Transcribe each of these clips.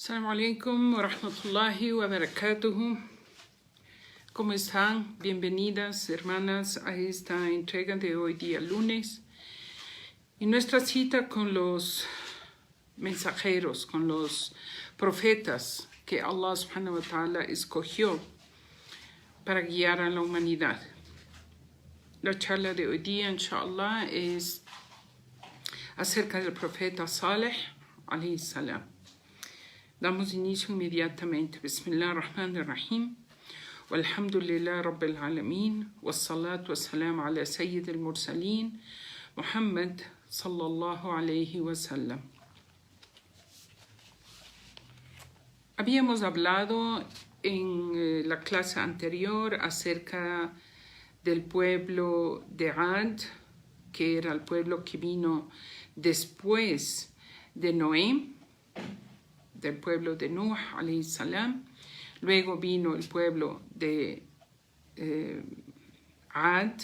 Assalamu alaikum wa rahmatullahi wa barakatuhu. ¿Cómo están? Bienvenidas, hermanas, a esta entrega de hoy día lunes. Y nuestra cita con los mensajeros, con los profetas que Allah subhanahu wa ta'ala escogió para guiar a la humanidad. La charla de hoy día, inshallah, es acerca del profeta Saleh, alayhi salam. Damos inicio inmediatamente. Bismillah ar-Rahman ar-Rahim. Walhamdulillah Rabbil Alameen. Wassalatu wassalam ala Sayyid al-Mursaleen. Muhammad sallallahu alayhi wa sallam. Habíamos hablado en la clase anterior acerca del pueblo de Ad, que era el pueblo que vino después de Noé, del pueblo de Nuh, alayhi salam. Luego vino el pueblo de Ad.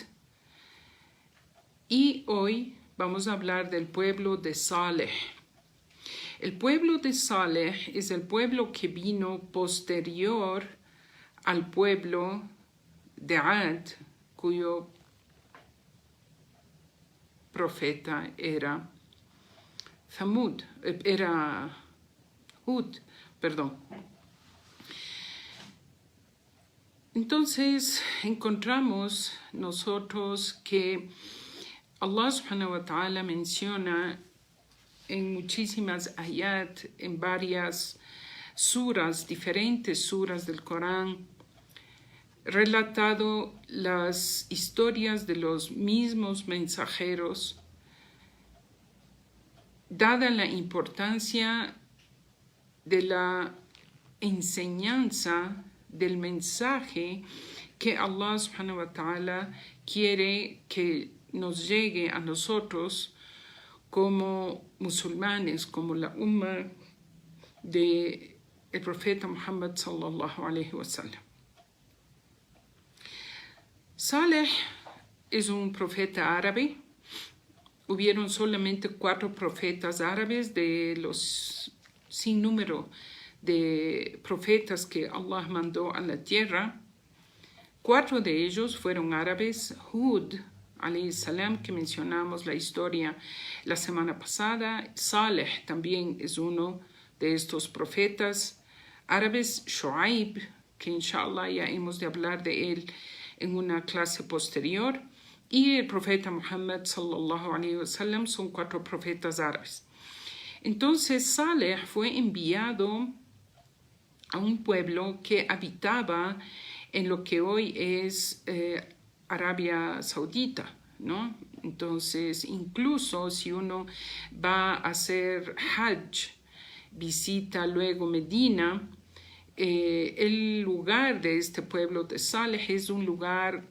Y hoy vamos a hablar del pueblo de Saleh. El pueblo de Saleh es el pueblo que vino posterior al pueblo de Ad, cuyo profeta era Hud, perdón. Entonces encontramos nosotros que Allah subhanahu wa ta'ala menciona en muchísimas ayat, en varias suras, diferentes suras del Corán, relatado las historias de los mismos mensajeros, dada la importancia de la enseñanza del mensaje que Allah subhanahu wa ta'ala quiere que nos llegue a nosotros como musulmanes, como la umma de el profeta Muhammad sallallahu alayhi wa sallam. Saleh es un profeta árabe. Hubieron solamente 4 profetas árabes de los sin número de profetas que Allah mandó a la tierra. 4 de ellos fueron árabes. Hud, alayhi salam, que mencionamos la historia la semana pasada. Saleh también es uno de estos profetas árabes. Shu'aib, que inshallah ya hemos de hablar de él en una clase posterior. Y el profeta Muhammad sallallahu alayhi wa sallam son 4 profetas árabes. Entonces Saleh fue enviado a un pueblo que habitaba en lo que hoy es Arabia Saudita, ¿no? Entonces, incluso si uno va a hacer Hajj, visita luego Medina, el lugar de este pueblo de Saleh es un lugar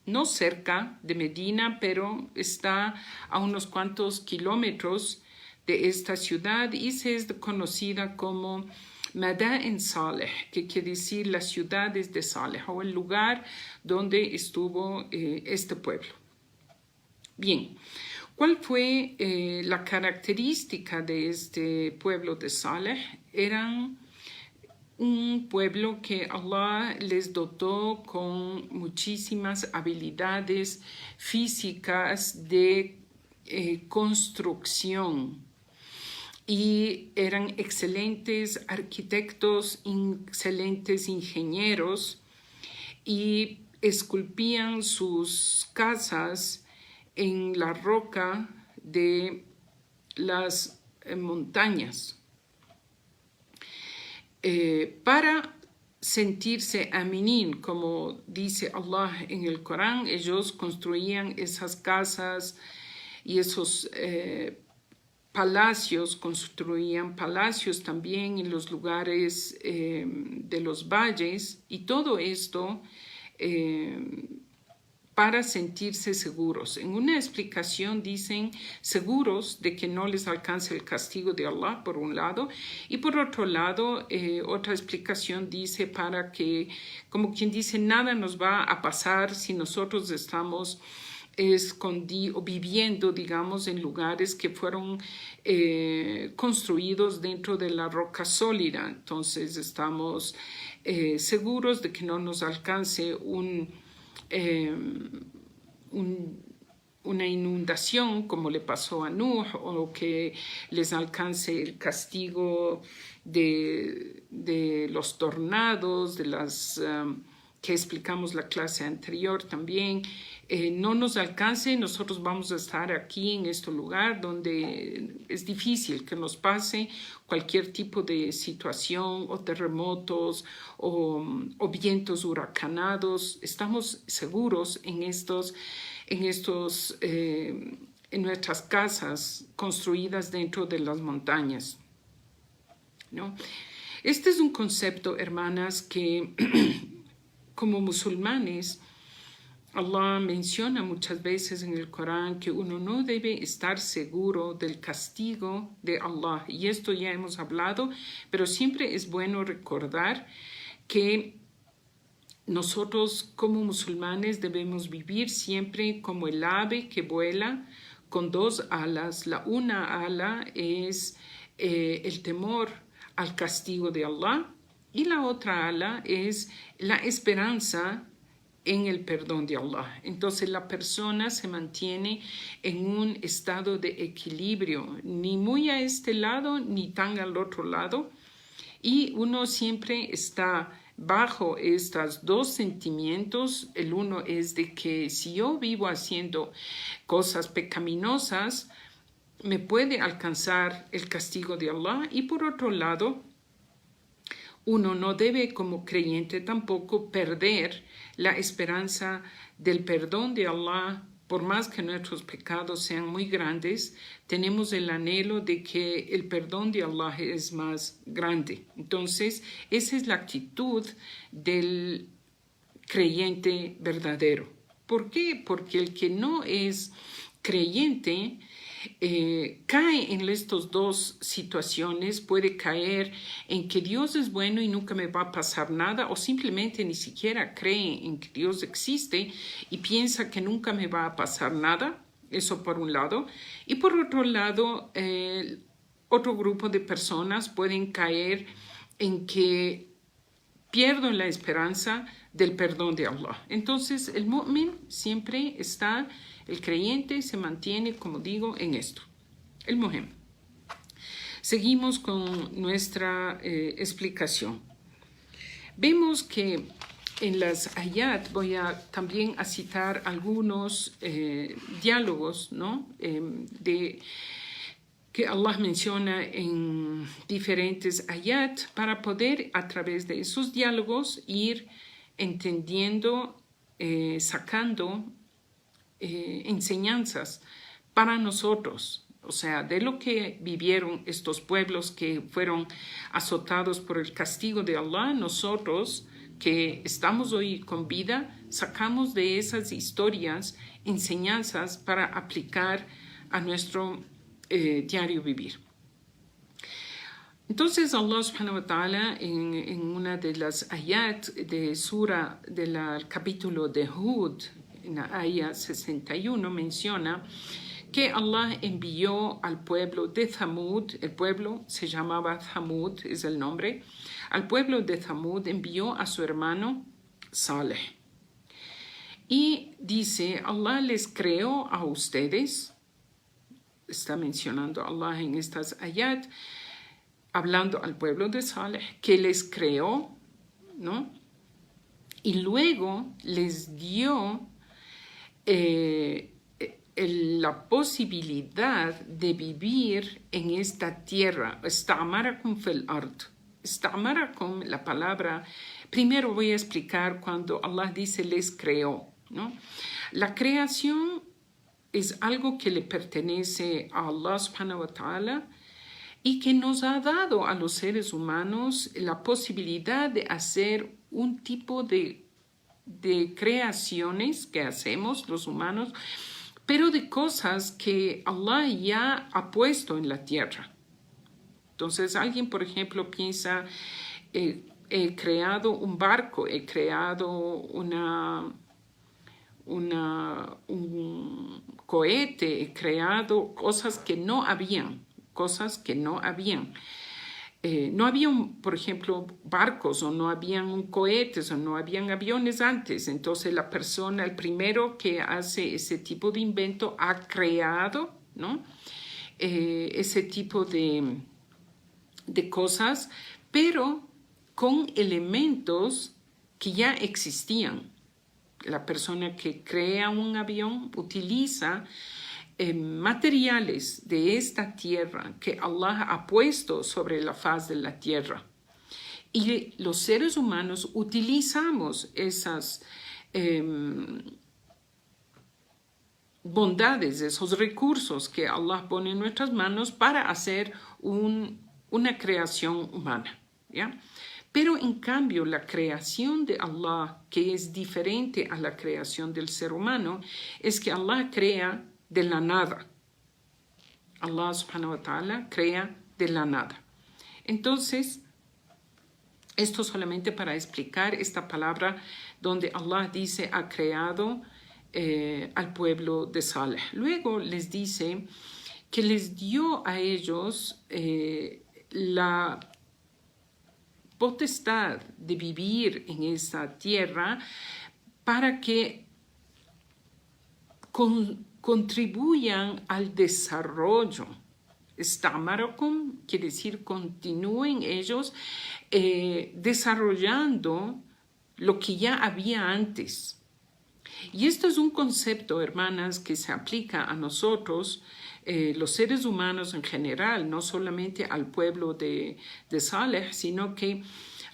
no cerca de Medina, pero está a unos cuantos kilómetros de esta ciudad y se es conocida como Madain Saleh, que quiere decir las ciudades de Saleh, o el lugar donde estuvo este pueblo. Bien, ¿cuál fue la característica de este pueblo de Saleh? Eran un pueblo que Allah les dotó con muchísimas habilidades físicas de construcción. Y eran excelentes arquitectos, excelentes ingenieros, y esculpían sus casas en la roca de las montañas. Para sentirse aminin, como dice Allah en el Corán, ellos construían esas casas y esos palacios, construían palacios también en los lugares de los valles, y todo esto para sentirse seguros. En una explicación dicen seguros de que no les alcance el castigo de Allah, por un lado, y por otro lado, otra explicación dice para que, como quien dice, nada nos va a pasar si nosotros estamos viviendo, digamos, en lugares que fueron construidos dentro de la roca sólida. Entonces estamos seguros de que no nos alcance una inundación como le pasó a Nuh, o que les alcance el castigo de los tornados, de las que explicamos la clase anterior también. No nos alcance, nosotros vamos a estar aquí en este lugar donde es difícil que nos pase cualquier tipo de situación o terremotos o vientos huracanados. Estamos seguros en nuestras casas construidas dentro de las montañas, ¿no? Este es un concepto, hermanas, que como musulmanes, Allah menciona muchas veces en el Corán que uno no debe estar seguro del castigo de Allah. Y esto ya hemos hablado, pero siempre es bueno recordar que nosotros como musulmanes debemos vivir siempre como el ave que vuela con dos alas. La una ala es el temor al castigo de Allah y la otra ala es la esperanza en el perdón de Allah. Entonces la persona se mantiene en un estado de equilibrio, ni muy a este lado ni tan al otro lado, y uno siempre está bajo estos dos sentimientos. El uno es de que si yo vivo haciendo cosas pecaminosas, me puede alcanzar el castigo de Allah, y por otro lado, uno no debe como creyente tampoco perder la esperanza del perdón de Allah. Por más que nuestros pecados sean muy grandes, tenemos el anhelo de que el perdón de Allah es más grande. Entonces, esa es la actitud del creyente verdadero. ¿Por qué? Porque el que no es creyente cae en estas dos situaciones. Puede caer en que Dios es bueno y nunca me va a pasar nada, o simplemente ni siquiera cree en que Dios existe y piensa que nunca me va a pasar nada. Eso por un lado. Y por otro lado, otro grupo de personas pueden caer en que pierdo la esperanza del perdón de Allah. Entonces el mu'min siempre está, el creyente se mantiene, como digo, en esto. El mu'min. Seguimos con nuestra explicación. Vemos que en las ayat voy también a citar algunos diálogos, ¿no? Que Allah menciona en diferentes ayat, para poder a través de esos diálogos ir entendiendo, sacando enseñanzas para nosotros, o sea, de lo que vivieron estos pueblos que fueron azotados por el castigo de Allah. Nosotros que estamos hoy con vida, sacamos de esas historias enseñanzas para aplicar a nuestro diario vivir. Entonces Allah subhanahu wa ta'ala en una de las ayat de sura del capítulo de Hud, en la ayat 61, menciona que Allah envió al pueblo de Thamud. El pueblo se llamaba Thamud, es el nombre. Al pueblo de Thamud envió a su hermano Saleh. Y dice, Allah les creó a ustedes. Está mencionando Allah en estas ayat, hablando al pueblo de Saleh, que les creó, ¿no? Y luego les dio la posibilidad de vivir en esta tierra. Ista'marakum fil ard. Ista'marakum, la palabra, primero voy a explicar cuando Allah dice les creó, ¿no? La creación es algo que le pertenece a Allah subhanahu wa ta'ala y que nos ha dado a los seres humanos la posibilidad de hacer un tipo de creaciones que hacemos los humanos, pero de cosas que Allah ya ha puesto en la tierra. Entonces alguien, por ejemplo, piensa, he creado un barco, he creado un cohete, he creado cosas que no habían. No habían, por ejemplo, barcos o no habían cohetes o no habían aviones antes. Entonces la persona, el primero que hace ese tipo de invento, ha creado, ¿no? Ese tipo de cosas, pero con elementos que ya existían. La persona que crea un avión utiliza materiales de esta tierra que Allah ha puesto sobre la faz de la tierra. Y los seres humanos utilizamos esas bondades, esos recursos que Allah pone en nuestras manos para hacer una creación humana, ¿ya? Pero en cambio la creación de Allah, que es diferente a la creación del ser humano, es que Allah crea de la nada. Allah subhanahu wa ta'ala crea de la nada. Entonces, esto solamente para explicar esta palabra donde Allah dice ha creado al pueblo de Saleh. Luego les dice que les dio a ellos la potestad de vivir en esa tierra para que contribuyan al desarrollo. Estamarakum quiere decir continúen ellos desarrollando lo que ya había antes. Y esto es un concepto, hermanas, que se aplica a nosotros, los seres humanos en general, no solamente al pueblo de Saleh, sino que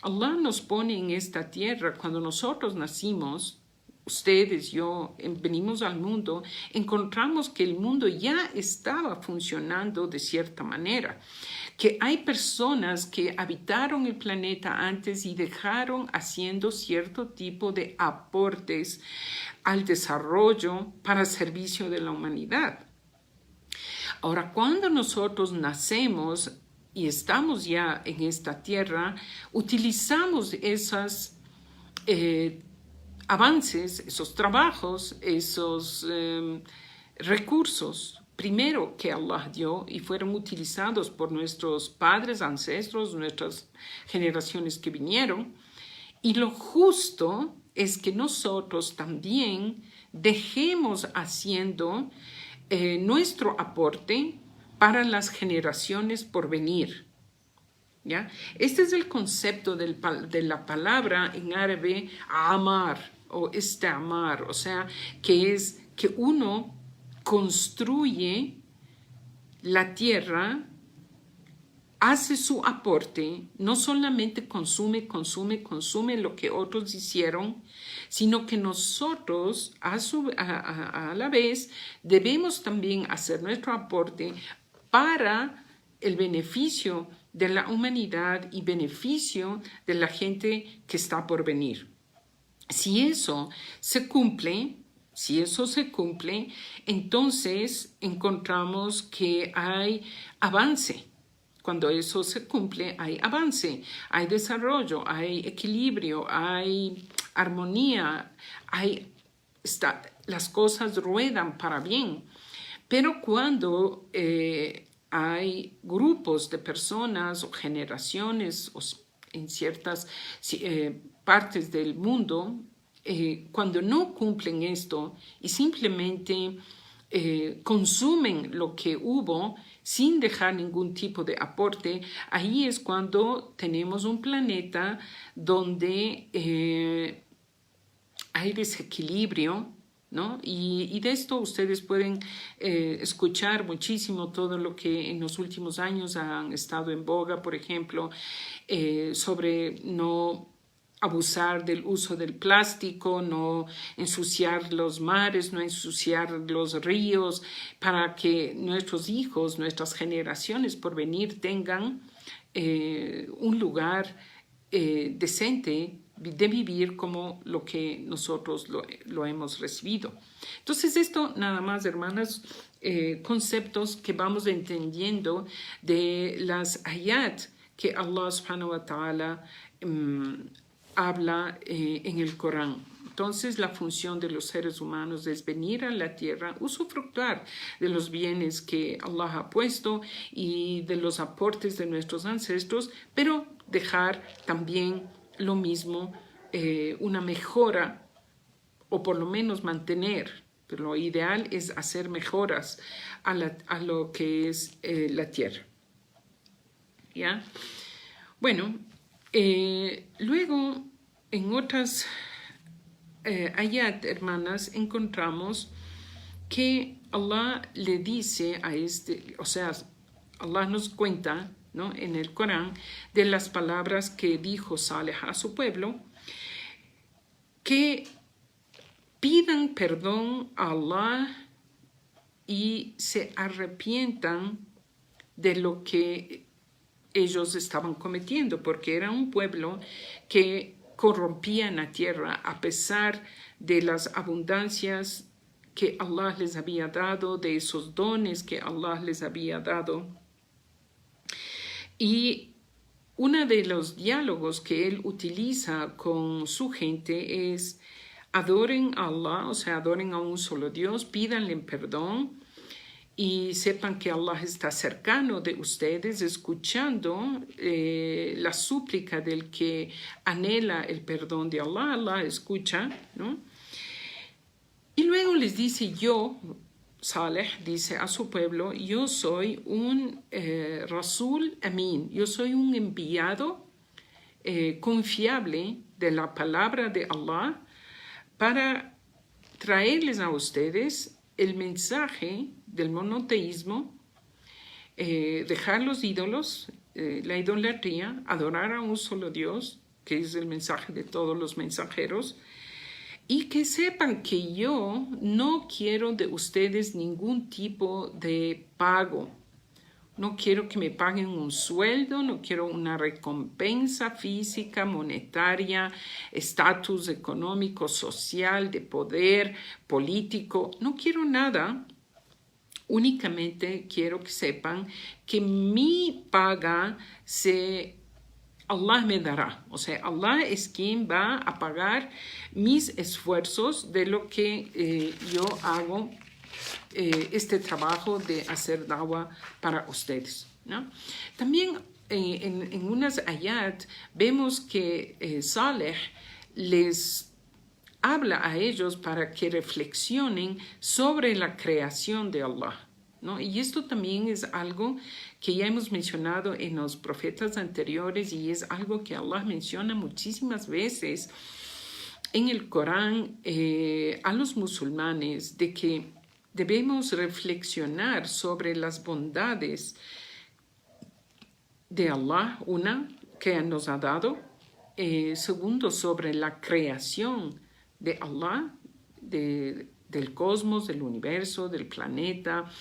Allah nos pone en esta tierra. Cuando nosotros nacimos, ustedes, yo, venimos al mundo, encontramos que el mundo ya estaba funcionando de cierta manera, que hay personas que habitaron el planeta antes y dejaron haciendo cierto tipo de aportes al desarrollo para servicio de la humanidad. Ahora, cuando nosotros nacemos y estamos ya en esta tierra, utilizamos esos avances, esos trabajos, esos recursos, primero que Allah dio y fueron utilizados por nuestros padres, ancestros, nuestras generaciones que vinieron. Y lo justo es que nosotros también dejemos haciendo nuestro aporte para las generaciones por venir. ¿Ya? Este es el concepto de la palabra en árabe amar o istamar, o sea, que es que uno construye la tierra, hace su aporte, no solamente consume lo que otros hicieron, sino que nosotros a la vez debemos también hacer nuestro aporte para el beneficio de la humanidad y beneficio de la gente que está por venir. Si eso se cumple, entonces encontramos que hay avance. Cuando eso se cumple, hay avance, hay desarrollo, hay equilibrio, hay armonía, las cosas ruedan para bien. Pero cuando hay grupos de personas o generaciones en ciertas partes del mundo, cuando no cumplen esto y simplemente consumen lo que hubo sin dejar ningún tipo de aporte, ahí es cuando tenemos un planeta donde hay desequilibrio, ¿no? Y de esto ustedes pueden escuchar muchísimo todo lo que en los últimos años han estado en boga, por ejemplo, sobre no abusar del uso del plástico, no ensuciar los mares, no ensuciar los ríos, para que nuestros hijos, nuestras generaciones por venir tengan un lugar decente de vivir como lo que nosotros lo hemos recibido. Entonces esto nada más, hermanas, conceptos que vamos entendiendo de las ayat que Allah subhanahu wa ta'ala habla en el Corán. Entonces, la función de los seres humanos es venir a la tierra, usufructuar de los bienes que Allah ha puesto y de los aportes de nuestros ancestros, pero dejar también lo mismo, una mejora, o por lo menos mantener. Pero lo ideal es hacer mejoras a lo que es la tierra. ¿Ya? Bueno, luego en otras ayat, hermanas, encontramos que Allah le dice a Allah nos cuenta, ¿no?, en el Corán de las palabras que dijo Saleh a su pueblo, que pidan perdón a Allah y se arrepientan de lo que ellos estaban cometiendo, porque era un pueblo que corrompía en la tierra a pesar de las abundancias que Allah les había dado, de esos dones que Allah les había dado. Y uno de los diálogos que él utiliza con su gente es: adoren a Allah, o sea, adoren a un solo Dios, pídanle perdón y sepan que Allah está cercano de ustedes, escuchando la súplica del que anhela el perdón de Allah. Allah escucha, ¿no? Y luego les dice: Saleh dice a su pueblo, yo soy un Rasul Amin, yo soy un enviado confiable de la palabra de Allah para traerles a ustedes el mensaje del monoteísmo, dejar los ídolos, la idolatría, adorar a un solo Dios, que es el mensaje de todos los mensajeros, y que sepan que yo no quiero de ustedes ningún tipo de pago. No quiero que me paguen un sueldo, no quiero una recompensa física, monetaria, estatus económico, social, de poder, político. No quiero nada. Únicamente quiero que sepan que mi paga Allah me dará. O sea, Allah es quien va a pagar mis esfuerzos de lo que yo hago, este trabajo de hacer dawah para ustedes, ¿no? También en unas ayat vemos que Saleh les habla a ellos para que reflexionen sobre la creación de Allah, ¿no? Y esto también es algo que ya hemos mencionado en los profetas anteriores y es algo que Allah menciona muchísimas veces en el Corán a los musulmanes, de que debemos reflexionar sobre las bondades de Allah, una, que nos ha dado, segundo, sobre la creación de Allah, del cosmos, del universo, del planeta,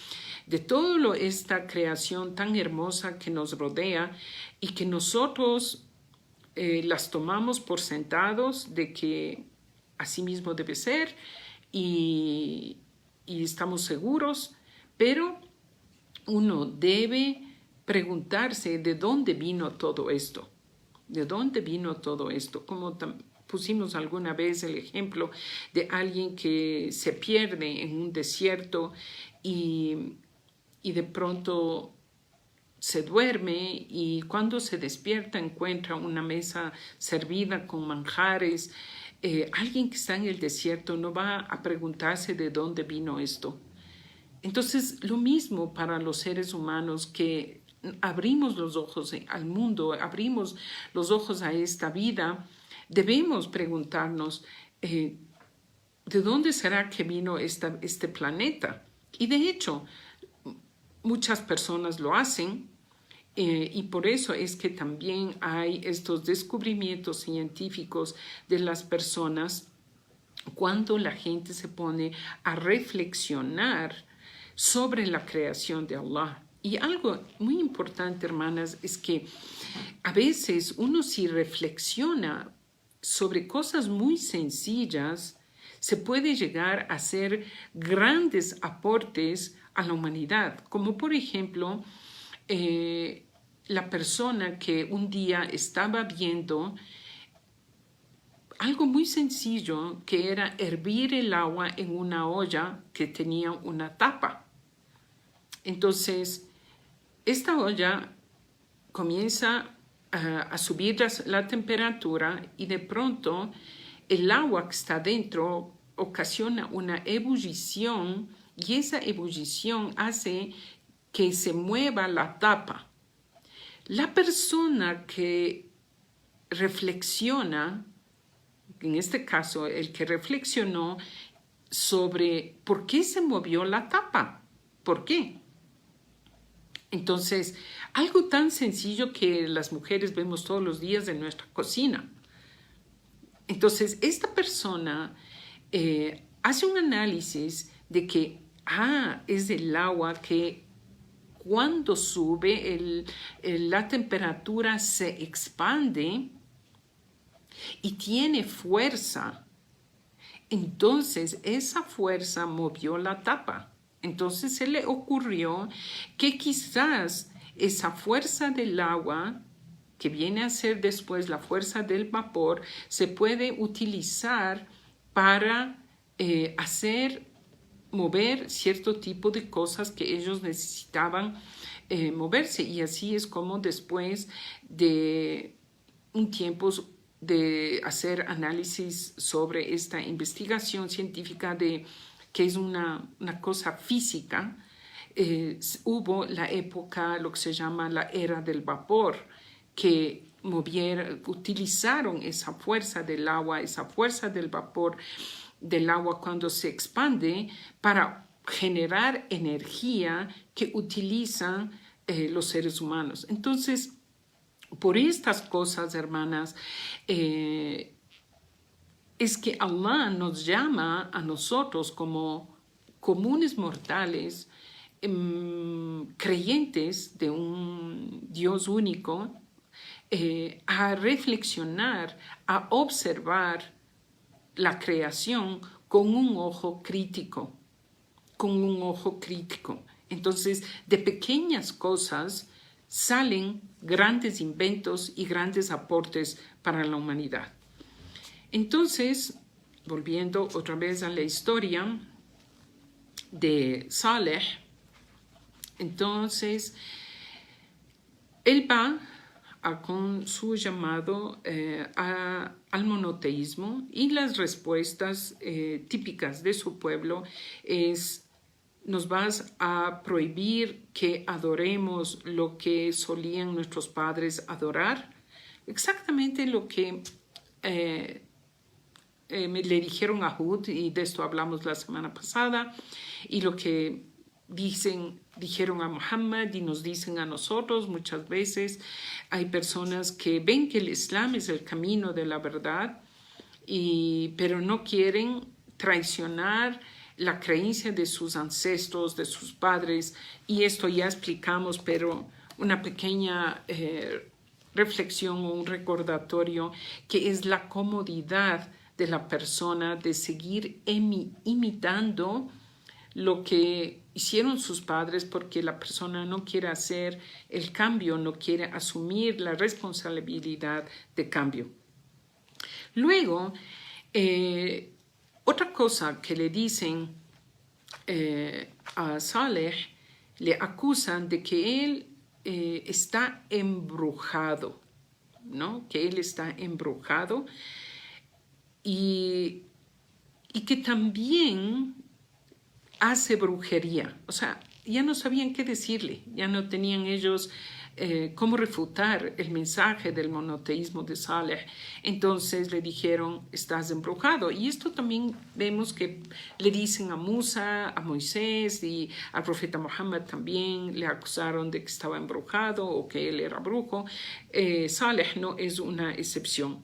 de toda esta creación tan hermosa que nos rodea y que nosotros las tomamos por sentados de que así mismo debe ser y estamos seguros, pero uno debe preguntarse de dónde vino todo esto. ¿De dónde vino todo esto? Como pusimos alguna vez el ejemplo de alguien que se pierde en un desierto y de pronto se duerme y cuando se despierta encuentra una mesa servida con manjares. Alguien que está en el desierto no va a preguntarse de dónde vino esto. Entonces, lo mismo para los seres humanos que abrimos los ojos al mundo, abrimos los ojos a esta vida, debemos preguntarnos, ¿de dónde será que vino este planeta? Y de hecho, muchas personas lo hacen, y por eso es que también hay estos descubrimientos científicos de las personas cuando la gente se pone a reflexionar sobre la creación de Allah. Y algo muy importante, hermanas, es que a veces uno, si reflexiona sobre cosas muy sencillas, se puede llegar a hacer grandes aportes a la humanidad, como por ejemplo la persona que un día estaba viendo algo muy sencillo, que era hervir el agua en una olla que tenía una tapa. Entonces, esta olla comienza a subir la temperatura y de pronto el agua que está dentro ocasiona una ebullición y esa ebullición hace que se mueva la tapa. La persona que reflexiona, en este caso el que reflexionó sobre por qué se movió la tapa, ¿por qué? Entonces, algo tan sencillo que las mujeres vemos todos los días en nuestra cocina. Entonces, esta persona hace un análisis de que, es el agua que cuando sube la temperatura se expande y tiene fuerza. Entonces, esa fuerza movió la tapa. Entonces se le ocurrió que quizás esa fuerza del agua, que viene a ser después la fuerza del vapor, se puede utilizar para mover cierto tipo de cosas que ellos necesitaban moverse. Y así es como después de un tiempo de hacer análisis sobre esta investigación científica que es una cosa física, hubo la época, lo que se llama la era del vapor, que utilizaron esa fuerza del agua, esa fuerza del vapor del agua cuando se expande para generar energía que utilizan los seres humanos. Entonces, por estas cosas, hermanas, es que Allah nos llama a nosotros como comunes mortales, creyentes de un Dios único, a reflexionar, a observar la creación con un ojo crítico, Entonces, de pequeñas cosas salen grandes inventos y grandes aportes para la humanidad. Entonces, volviendo otra vez a la historia de Saleh, entonces él va con su llamado al monoteísmo y las respuestas típicas de su pueblo es: nos vas a prohibir que adoremos lo que solían nuestros padres adorar. Exactamente lo que le dijeron a Hud, y de esto hablamos la semana pasada, y lo que dijeron a Muhammad y nos dicen a nosotros muchas veces. Hay personas que ven que el Islam es el camino de la verdad, pero no quieren traicionar la creencia de sus ancestros, de sus padres, y esto ya explicamos, pero una pequeña reflexión o un recordatorio, que es la comodidad de la persona de seguir imitando lo que hicieron sus padres, porque la persona no quiere hacer el cambio, no quiere asumir la responsabilidad de cambio. Luego, otra cosa que le dicen a Saleh, le acusan de que él está embrujado, ¿no? Que él está embrujado y que también hace brujería. O sea, ya no sabían qué decirle, ya no tenían ellos cómo refutar el mensaje del monoteísmo de Saleh. Entonces le dijeron: estás embrujado. Y esto también vemos que le dicen a Musa, a Moisés y al profeta Muhammad también le acusaron de que estaba embrujado o que él era brujo. Saleh no es una excepción.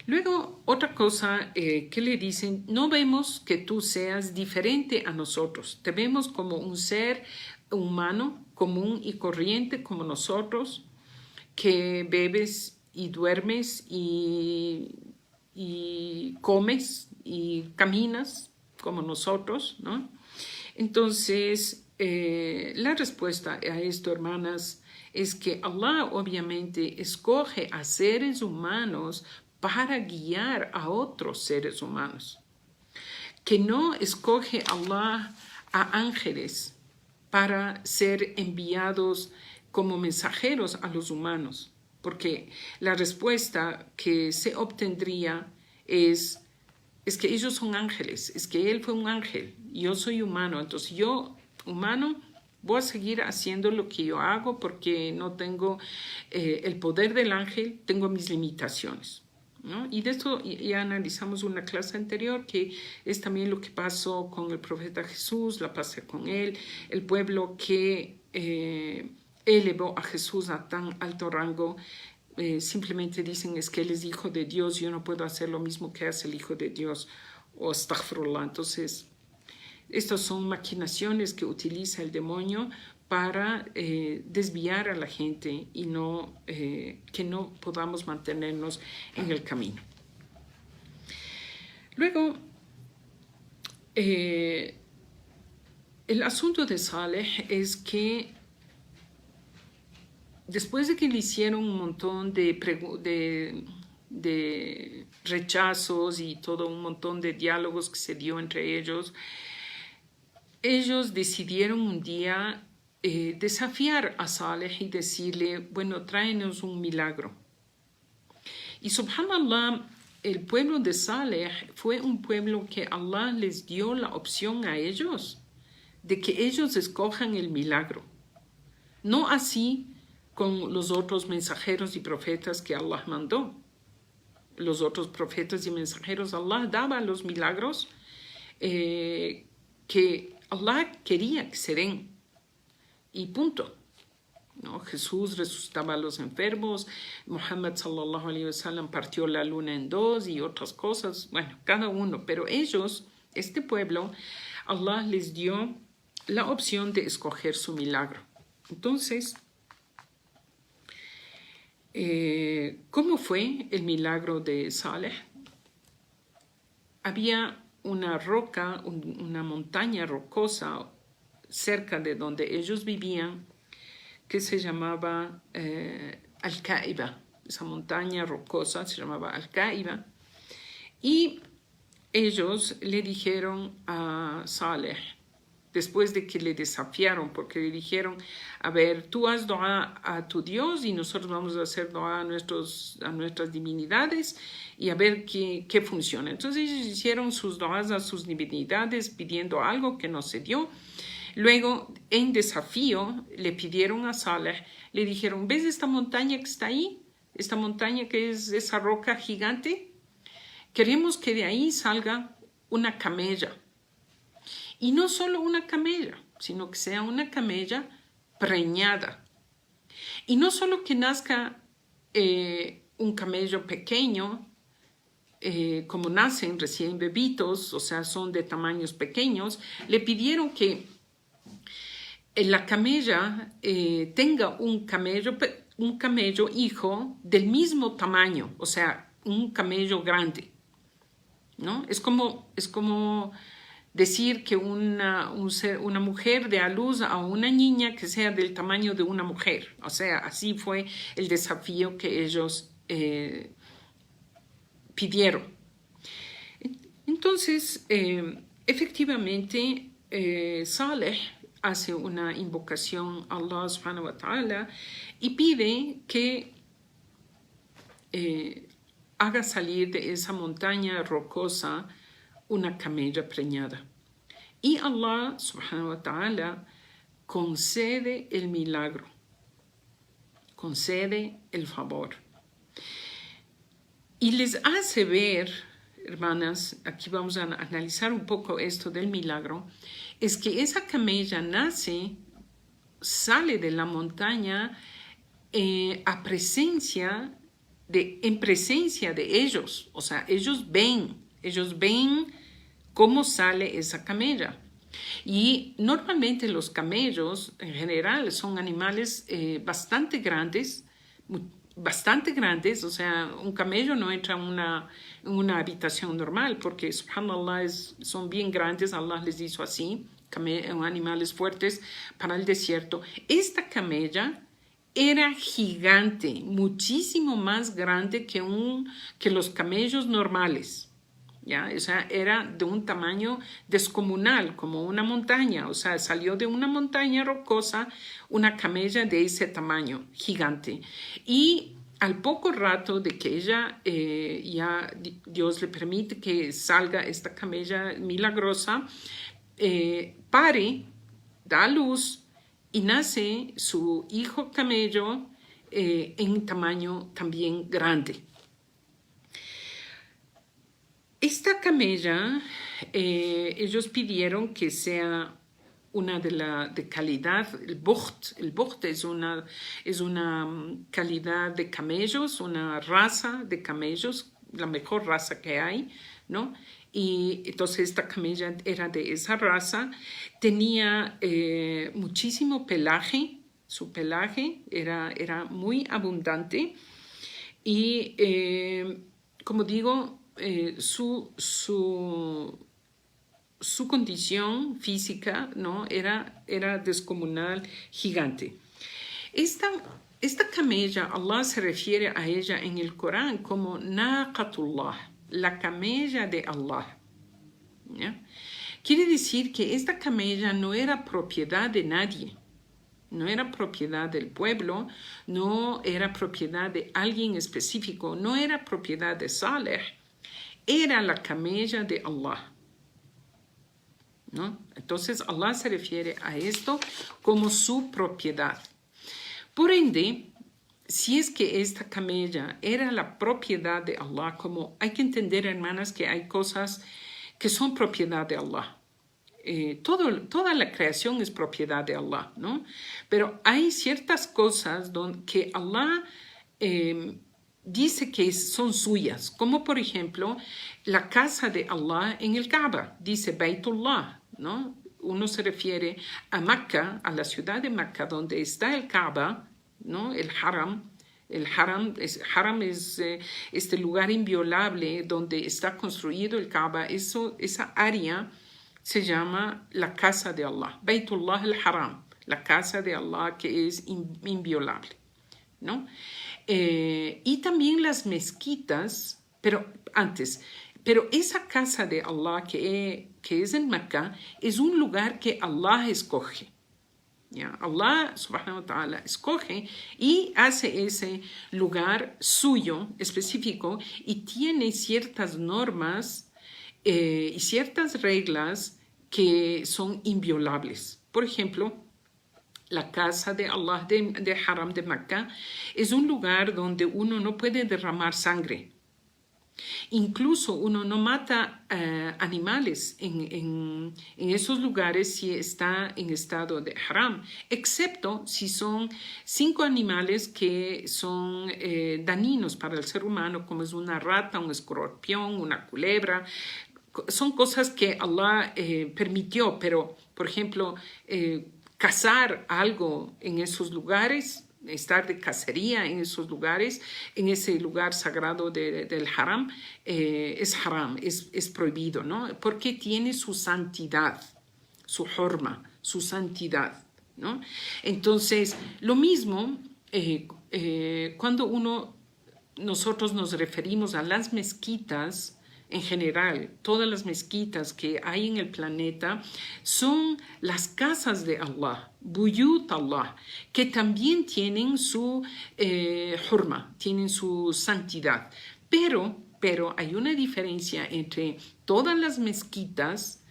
Luego, otra cosa que le dicen: no vemos que tú seas diferente a nosotros, te vemos como un ser humano común y corriente como nosotros, que bebes y duermes y comes y caminas como nosotros, ¿no? Entonces, la respuesta a esto, hermanas, es que Allah obviamente escoge a seres humanos para guiar a otros seres humanos. Que no escoge Allah a ángeles para ser enviados como mensajeros a los humanos, porque la respuesta que se obtendría es que ellos son ángeles, es que él fue un ángel, yo soy humano, entonces yo, humano, voy a seguir haciendo lo que yo hago porque no tengo el poder del ángel, tengo mis limitaciones, ¿no? Y de esto ya analizamos una clase anterior, que es también lo que pasó con el profeta Jesús, la paz con él, el pueblo que elevó a Jesús a tan alto rango. Simplemente dicen es que él es hijo de Dios, yo no puedo hacer lo mismo que hace el hijo de Dios, o astaghfirullah. Entonces, estas son maquinaciones que utiliza el demonio para desviar a la gente y que no podamos mantenernos en el camino. Luego, el asunto de Saleh es que después de que le hicieron un montón de rechazos y todo un montón de diálogos que se dio entre ellos decidieron un día desafiar a Saleh y decirle, bueno, tráenos un milagro. Y subhanallah, el pueblo de Saleh fue un pueblo que Allah les dio la opción a ellos de que ellos escojan el milagro. No así con los otros mensajeros y profetas que Allah mandó. Los otros profetas y mensajeros, Allah daba los milagros que Allah quería que se den. Y punto. ¿No? Jesús resucitaba a los enfermos, Muhammad sallallahu alaihi wasallam partió la luna en dos y otras cosas. Bueno, cada uno. Pero ellos, este pueblo, Allah les dio la opción de escoger su milagro. Entonces, ¿cómo fue el milagro de Saleh? Había una roca, una montaña rocosa cerca de donde ellos vivían que se llamaba Al-Kaiba. Esa montaña rocosa se llamaba Al-Kaiba. Y ellos le dijeron a Saleh, después de que le desafiaron, porque le dijeron, a ver, tú haz dua a tu Dios y nosotros vamos a hacer dua a nuestras divinidades y a ver qué funciona. Entonces ellos hicieron sus duas a sus divinidades pidiendo algo que no se dio. Luego, en desafío, le pidieron a Saleh, le dijeron, ¿ves esta montaña que está ahí? Esta montaña que es esa roca gigante. Queremos que de ahí salga una camella. Y no solo una camella, sino que sea una camella preñada. Y no solo que nazca un camello pequeño, como nacen recién bebitos, o sea, son de tamaños pequeños, le pidieron que la camella tenga un camello hijo del mismo tamaño, o sea, un camello grande, ¿no? Es como decir que una mujer dé a luz a una niña que sea del tamaño de una mujer. O sea, así fue el desafío que ellos pidieron. Entonces, efectivamente, Saleh hace una invocación a Allah subhanahu wa ta'ala y pide que haga salir de esa montaña rocosa una camella preñada. Y Allah subhanahu wa ta'ala concede el milagro, concede el favor. Y les hace ver, hermanas, aquí vamos a analizar un poco esto del milagro, es que esa camella sale de la montaña en presencia de ellos. O sea, ellos ven cómo sale esa camella. Y normalmente los camellos en general son animales bastante grandes, o sea, un camello no entra en una habitación normal porque, subhanallah, son bien grandes, Allah les hizo así, animales fuertes para el desierto. Esta camella era gigante, muchísimo más grande que los camellos normales. ¿Ya? O sea, era de un tamaño descomunal, como una montaña. O sea, salió de una montaña rocosa una camella de ese tamaño, gigante. Y al poco rato de que ella, ya Dios le permite que salga esta camella milagrosa, pare, da a luz y nace su hijo camello en tamaño también grande. Esta camella, ellos pidieron que sea una de calidad. El Bukht es una calidad de camellos, una raza de camellos, la mejor raza que hay, ¿no? Y entonces esta camella era de esa raza. Tenía muchísimo pelaje, su pelaje era muy abundante. Y como digo, su condición física, ¿no? era descomunal, gigante. Esta camella, Allah se refiere a ella en el Corán como Naqatullah, la camella de Allah. ¿Ya? Quiere decir que esta camella no era propiedad de nadie. No era propiedad del pueblo, no era propiedad de alguien específico, no era propiedad de Saleh. Era la camella de Allah, ¿no? Entonces Allah se refiere a esto como su propiedad. Por ende, si es que esta camella era la propiedad de Allah, como hay que entender, hermanas, que hay cosas que son propiedad de Allah. Toda la creación es propiedad de Allah, ¿no? Pero hay ciertas cosas que Allah dice que son suyas, como por ejemplo la casa de Allah en el Kaaba, dice Baytullah, ¿no? Uno se refiere a Mecca, a la ciudad de Mecca, donde está el Kaaba, ¿no? El Haram. El Haram es este lugar inviolable donde está construido el Kaaba. Esa área se llama la casa de Allah, Baytullah al-Haram, la casa de Allah que es inviolable, ¿no? Y también las mezquitas, pero esa casa de Allah que es en Mecca es un lugar que Allah escoge. ¿Ya? Allah subhanahu wa ta'ala escoge y hace ese lugar suyo específico y tiene ciertas normas y ciertas reglas que son inviolables. Por ejemplo, la casa de Allah de Haram de Mecca es un lugar donde uno no puede derramar sangre. Incluso uno no mata animales en esos lugares si está en estado de haram, excepto si son 5 animales que son dañinos para el ser humano, como es una rata, un escorpión, una culebra. Son cosas que Allah permitió, pero, por ejemplo, cazar algo en esos lugares, estar de cacería en esos lugares, en ese lugar sagrado del haram, es haram, es prohibido, ¿no? Porque tiene su santidad, su hurma, su santidad, ¿no? Entonces, lo mismo cuando nosotros nos referimos a las mezquitas. En general, todas las mezquitas que hay en el planeta son las casas de Allah, Buyut Allah, que también tienen su hurma, tienen su santidad. Pero hay una diferencia entre todas las mezquitas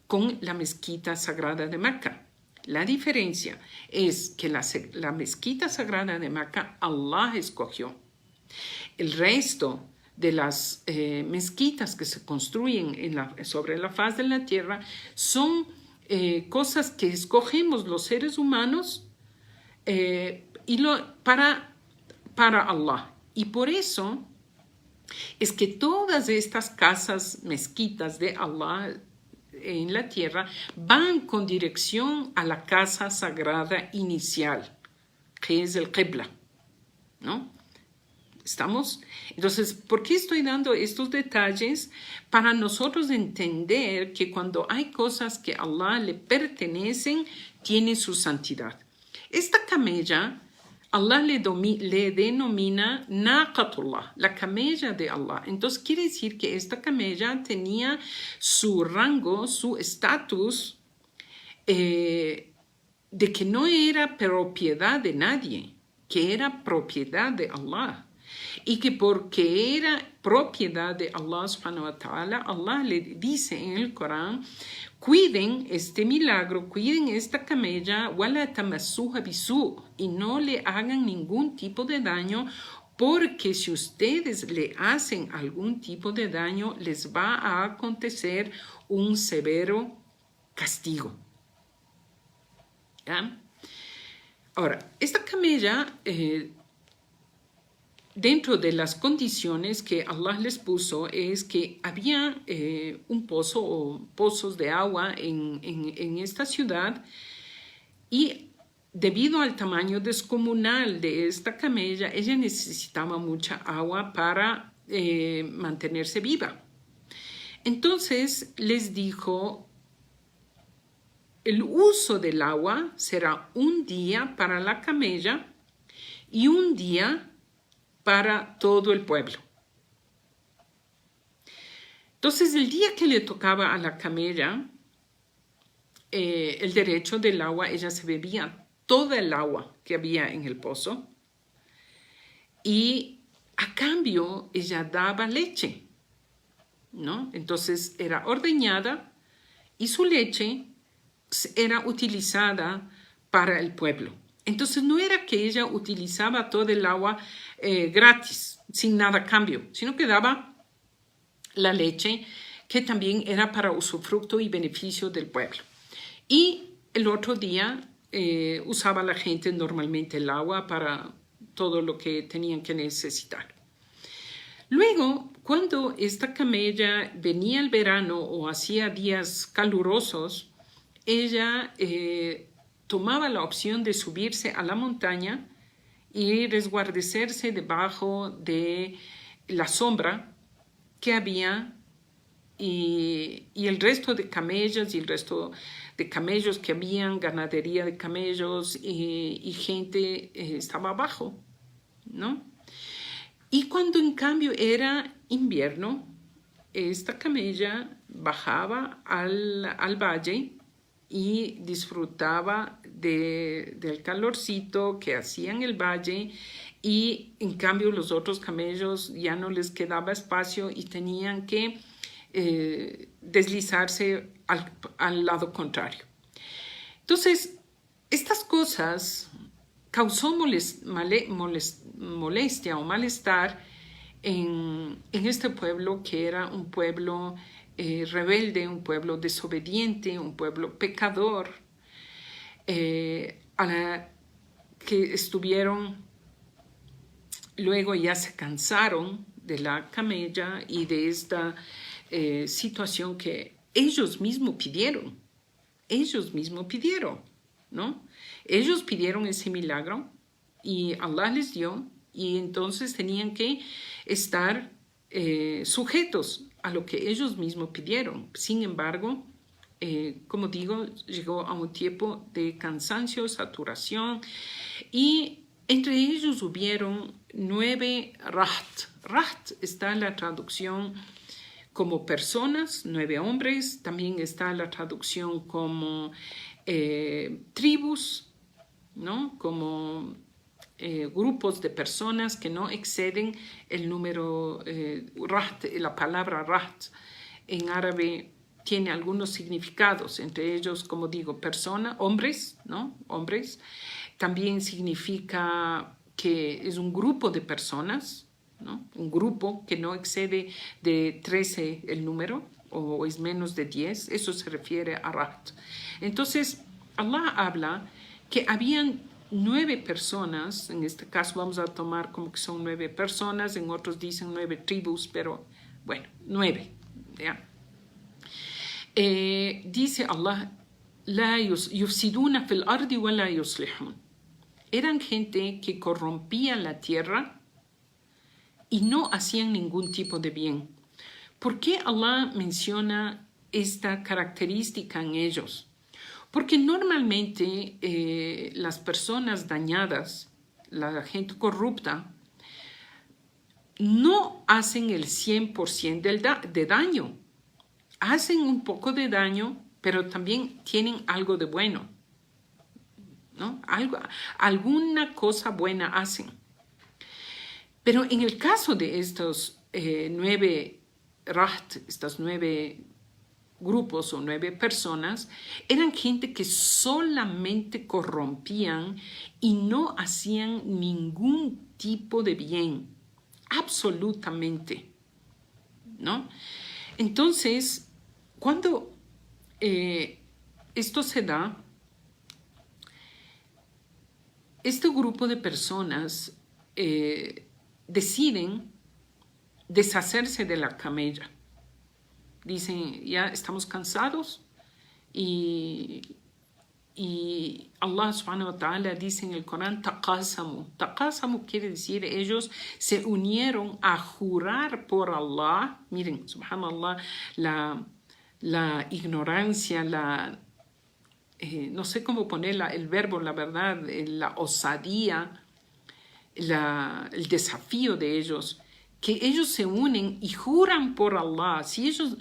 con la mezquita sagrada de Mecca. La diferencia es que la mezquita sagrada de Mecca Allah escogió. El resto de las mezquitas que se construyen sobre la faz de la tierra son cosas que escogemos los seres humanos para Allah. Y por eso es que todas estas casas, mezquitas de Allah en la tierra van con dirección a la casa sagrada inicial, que es el Qibla, ¿no? ¿Estamos? Entonces, ¿por qué estoy dando estos detalles? Para nosotros entender que cuando hay cosas que a Allah le pertenecen, tiene su santidad. Esta camella, Allah le denomina Naqatullah, la camella de Allah. Entonces quiere decir que esta camella tenía su rango, su estatus, de que no era propiedad de nadie, que era propiedad de Allah. Y que porque era propiedad de Allah subhanahu wa ta'ala, Allah le dice en el Corán: cuiden este milagro, cuiden esta camella, wala tamassuha bisu, y no le hagan ningún tipo de daño, porque si ustedes le hacen algún tipo de daño, les va a acontecer un severo castigo. ¿Ya? Ahora, esta camella, dentro de las condiciones que Allah les puso, es que había un pozo o pozos de agua en esta ciudad, y debido al tamaño descomunal de esta camella, ella necesitaba mucha agua para mantenerse viva. Entonces les dijo: el uso del agua será un día para la camella y un día para todo el pueblo. Entonces, el día que le tocaba a la camella el derecho del agua, ella se bebía toda el agua que había en el pozo, y a cambio ella daba leche, ¿no? Entonces era ordeñada y su leche era utilizada para el pueblo. Entonces no era que ella utilizaba todo el agua gratis, sin nada a cambio, sino que daba la leche, que también era para usufructo y beneficio del pueblo. Y el otro día usaba la gente normalmente el agua para todo lo que tenían que necesitar. Luego, cuando esta camella venía el verano o hacía días calurosos, ella tomaba la opción de subirse a la montaña y resguardecerse debajo de la sombra que había, y el resto de camellas y el resto de camellos que habían, ganadería de camellos y gente estaba abajo, ¿no? Y cuando en cambio era invierno, esta camella bajaba al valle y disfrutaba del calorcito que hacía en el valle, y en cambio los otros camellos ya no les quedaba espacio y tenían que deslizarse al lado contrario. Entonces, estas cosas causó molestia o malestar en este pueblo, que era un pueblo rebelde, un pueblo desobediente, un pueblo pecador, a la que estuvieron, luego ya se cansaron de la camella y de esta situación que ellos mismos pidieron, ¿no? Ellos pidieron ese milagro y Allah les dio, y entonces tenían que estar sujetos a lo que ellos mismos pidieron. Sin embargo, como digo, llegó a un tiempo de cansancio, saturación, y entre ellos hubieron 9 raht. Raht está en la traducción como personas, 9 hombres. También está la traducción como tribus, ¿no? Como grupos de personas que no exceden el número raht. La palabra raht en árabe tiene algunos significados, entre ellos, como digo, persona, hombres, ¿no? Hombres. También significa que es un grupo de personas, ¿no? Un grupo que no excede de 13 el número, o es menos de 10, eso se refiere a raht. Entonces, Allah habla que habían 9 personas, en este caso vamos a tomar como que son 9 personas, en otros dicen 9 tribus, pero bueno, 9, ¿ya? Dice Allah: la yufsiduna fil ardi wa la yuslihun. Eran gente que corrompía la tierra y no hacían ningún tipo de bien. ¿Por qué Allah menciona esta característica en ellos? Porque normalmente las personas dañadas la gente corrupta, no hacen el 100% de daño. Hacen un poco de daño, pero también tienen algo de bueno, ¿no? Alguna cosa buena hacen. Pero en el caso de estos 9 raht, estas 9 grupos o 9 personas, eran gente que solamente corrompían y no hacían ningún tipo de bien, absolutamente, ¿no? Entonces, cuando esto se da, este grupo de personas deciden deshacerse de la camella. Dicen, ya estamos cansados y Allah subhanahu wa ta'ala dice en el Corán, taqasamu. Taqasamu quiere decir, ellos se unieron a jurar por Allah. Miren, subhanallah, la ignorancia, no sé cómo poner el verbo, la verdad, la osadía, el desafío de ellos, que ellos se unen y juran por Allah. Si ellos,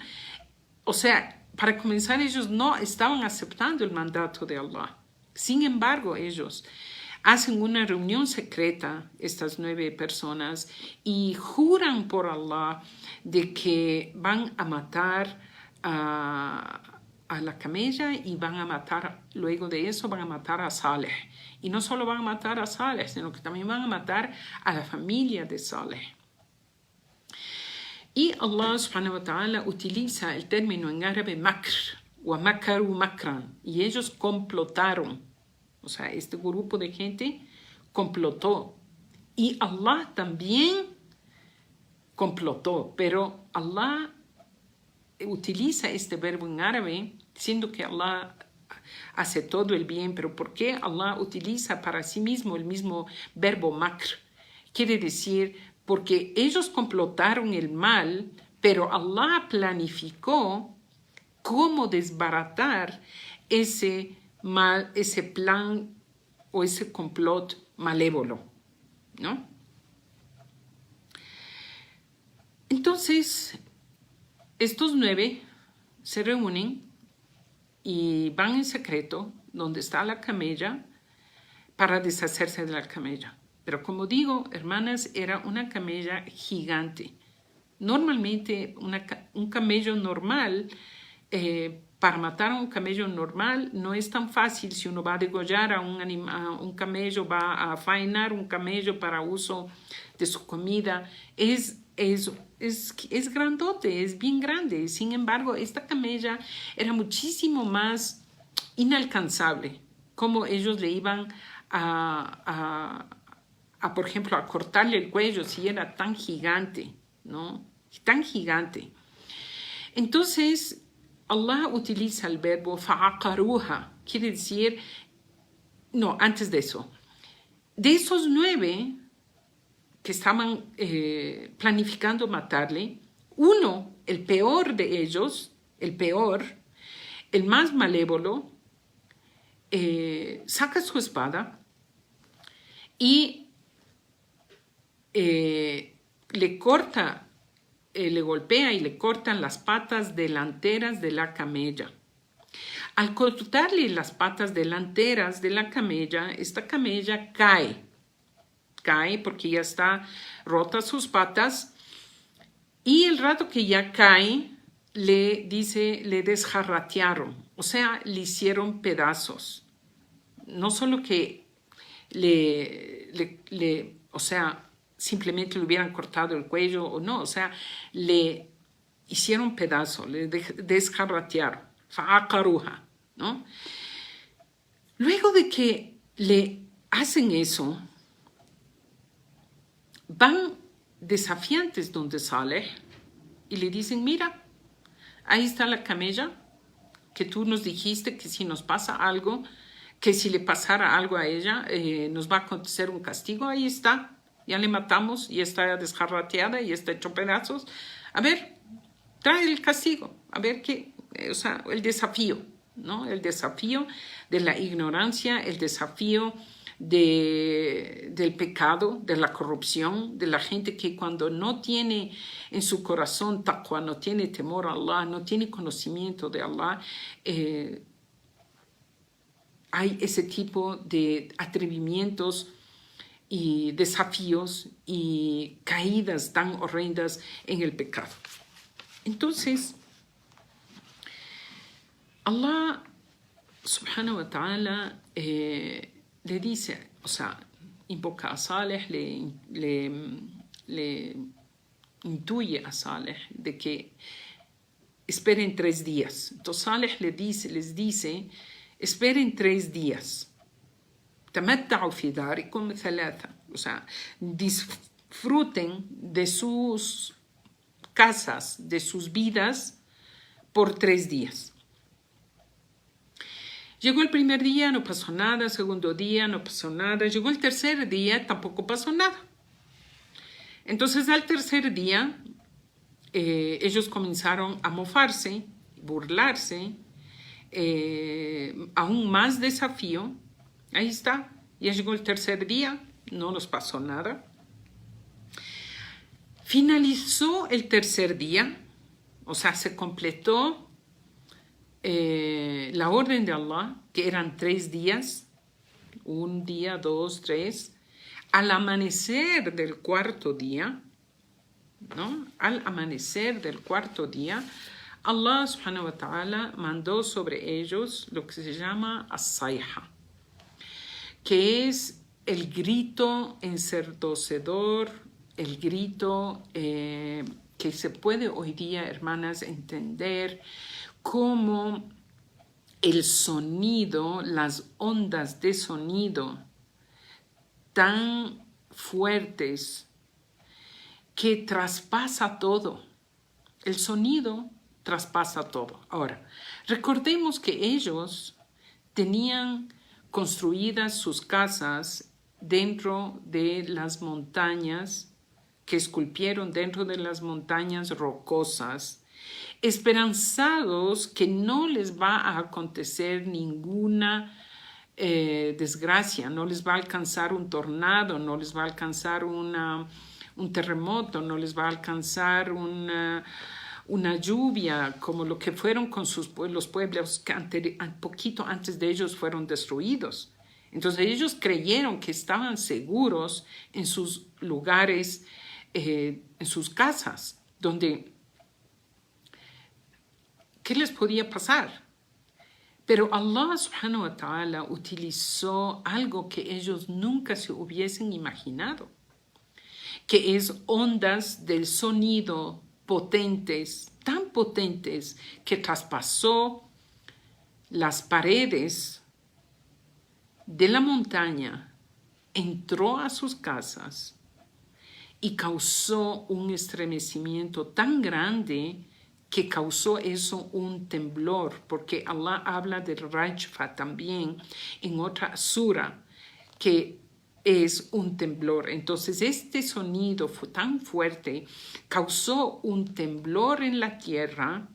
o sea, para comenzar, ellos no estaban aceptando el mandato de Allah. Sin embargo, ellos hacen una reunión secreta, estas 9 personas, y juran por Allah de que van a matar a la camella y van a matar, luego de eso van a matar a Saleh. Y no solo van a matar a Saleh, sino que también van a matar a la familia de Saleh. Y Allah subhanahu wa ta'ala utiliza el término en árabe makr, wa makaru makran, y ellos complotaron. O sea, este grupo de gente complotó. Y Allah también complotó, pero Allah utiliza este verbo en árabe, diciendo que Allah hace todo el bien, pero ¿por qué Allah utiliza para sí mismo el mismo verbo makr? Quiere decir, porque ellos complotaron el mal, pero Allah planificó cómo desbaratar ese mal, ese plan o ese complot malévolo, ¿no? Entonces, estos 9 se reúnen y van en secreto donde está la camella para deshacerse de la camella. Pero como digo, hermanas, era una camella gigante. Normalmente un camello normal, para matar a un camello normal no es tan fácil. Si uno va a degollar a un camello, va a faenar un camello para uso de su comida, es grandote, es bien grande. Sin embargo, esta camella era muchísimo más inalcanzable. Como ellos le iban por ejemplo, a cortarle el cuello si era tan gigante, ¿no? Tan gigante. Entonces, Allah utiliza el verbo fa'aqaruha, quiere decir, no, antes de eso, de esos 9 que estaban planificando matarle, uno, el peor de ellos, el más malévolo, saca su espada y le golpea y le cortan las patas delanteras de la camella. Al cortarle las patas delanteras de la camella, esta camella cae porque ya está rota sus patas, y el rato que ya cae, le desjarratearon, o sea, le hicieron pedazos. No solo que o sea, simplemente le hubieran cortado el cuello o no, o sea, le hicieron pedazos, le desjarratearon, fa'aqaruha, ¿no? Luego de que le hacen eso, van desafiantes donde Saleh y le dicen, mira, ahí está la camella que tú nos dijiste que si nos pasa algo, que si le pasara algo a ella, nos va a acontecer un castigo. Ahí está, ya le matamos, ya está desjarrateada, ya está hecho pedazos. A ver, trae el castigo, a ver qué, o sea, el desafío, ¿no? El desafío de la ignorancia, el desafío del pecado, de la corrupción, de la gente que cuando no tiene en su corazón taqwa, no tiene temor a Allah, no tiene conocimiento de Allah, hay ese tipo de atrevimientos y desafíos y caídas tan horrendas en el pecado. Entonces, Allah subhanahu wa ta'ala le dice, o sea, invoca a Saleh, le intuye a Saleh de que esperen 3 días. Entonces Saleh les dice, esperen 3 días. تمتعوا في داركم 3. O sea, disfruten de sus casas, de sus vidas por 3 días. Llegó el primer día, no pasó nada. Segundo día, no pasó nada. Llegó el tercer día, tampoco pasó nada. Entonces, al tercer día, ellos comenzaron a mofarse, burlarse, aún más desafío. Ahí está, ya llegó el tercer día, no nos pasó nada. Finalizó el tercer día, o sea, se completó la orden de Allah, que eran 3 días, 1 día, 2, 3. Al amanecer del cuarto día, ¿no? Al amanecer del cuarto día, Allah subhanahu wa ta'ala mandó sobre ellos lo que se llama as-sayha, que es el grito ensordecedor, el grito que se puede hoy día, hermanas, entender como el sonido, las ondas de sonido tan fuertes que traspasa todo. El sonido traspasa todo. Ahora, recordemos que ellos tenían construidas sus casas dentro de las montañas, que esculpieron dentro de las montañas rocosas, esperanzados que no les va a acontecer ninguna desgracia, no les va a alcanzar un tornado, no les va a alcanzar un terremoto, no les va a alcanzar una lluvia como lo que fueron con los pueblos que poquito antes de ellos fueron destruidos. Entonces ellos creyeron que estaban seguros en sus lugares, en sus casas, donde ¿qué les podía pasar? Pero Allah subhanahu wa ta'ala utilizó algo que ellos nunca se hubiesen imaginado, que es ondas del sonido potentes, tan potentes que traspasó las paredes de la montaña, entró a sus casas y causó un estremecimiento tan grande que causó eso un temblor, porque Allah habla del Rajfa también en otra sura, que es un temblor. Entonces este sonido fue tan fuerte, causó un temblor en la tierra,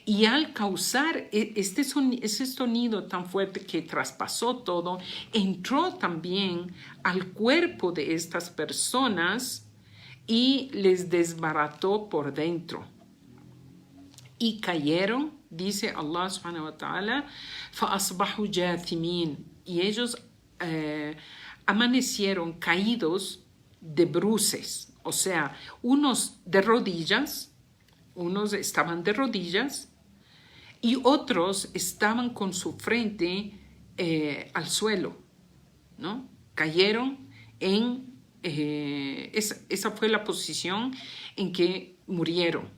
y al causar ese sonido tan fuerte que traspasó todo, entró también al cuerpo de estas personas y les desbarató por dentro. Y cayeron, dice Allah subhanahu wa ta'ala, فَأَصْبَحُوا جَاثِمِينَ, y ellos amanecieron caídos de bruces, o sea, unos de rodillas, unos estaban de rodillas y otros estaban con su frente al suelo, ¿no? Cayeron esa fue la posición en que murieron.